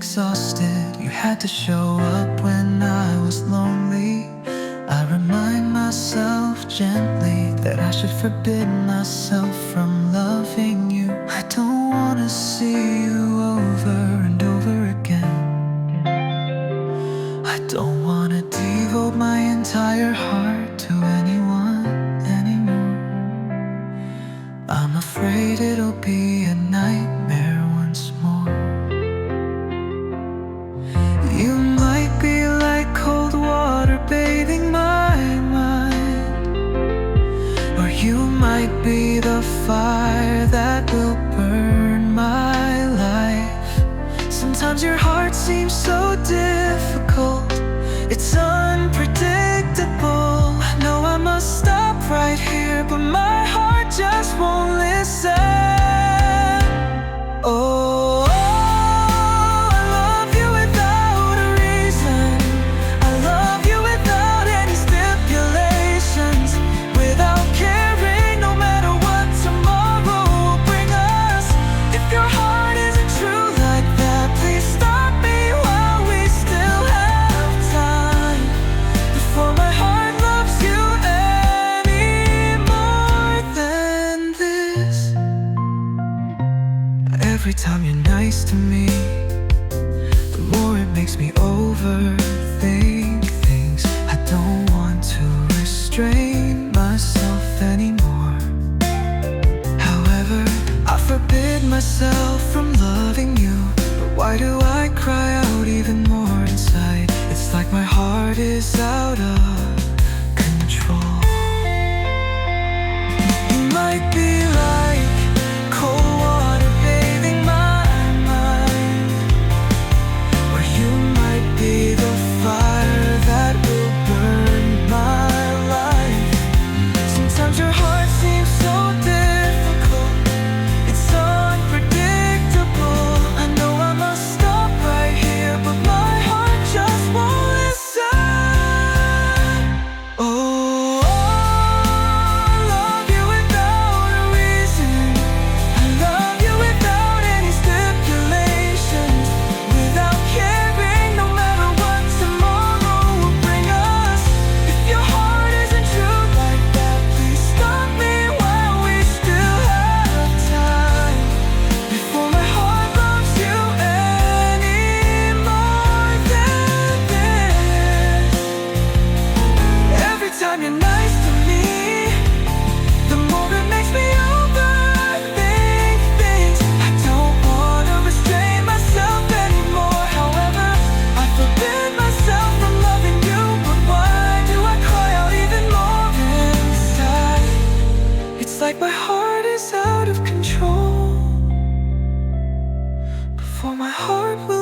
exhausted. You had to show up when I was lonely. I remind myself gently that I should forbid myself from loving you. I don't wanna see you over and over again. I don't wanna devote my entire heart to anyone anymore. I'm afraid it'll be a nightmare once more. You might be like cold water bathing my mind, or you might be the fire that will burn my life. Sometimes your heart seems so difficult, it's unpredictable. I know I must stop right here, but my heart just won't listen. Oh, I love you without a reason. I love you without any stipulations, without caring, no matter what tomorrow will bring us. If your heart isn't true like that, please stop me while we still have time, before my heart loves you any more than this. Every time you're nice to me, the more it makes me overthink things. I don't want to restrain myself anymore. However, I forbid myself from loving you. But why do I cry out even more inside? It's like my heart is out of control. You might be like cold water bathing my mind, or you might be the fire that will burn my life. Sometimes your heart seems so difficult, it's unpredictable. I know I must stop right here, but my heart just won't listen. Oh, I love you without a reason. I love you without any stipulations, without caring, no matter what tomorrow will bring us. If your heart isn't true like that, please stop me while we still have time, before my heart loves you any more than this. Every time you're nice to me, the more it makes me overthink things. I don't wanna restrain myself anymore. However, I forbid myself from loving you. But why do I cry out even more inside? It's like my heart is out of control, before my heart will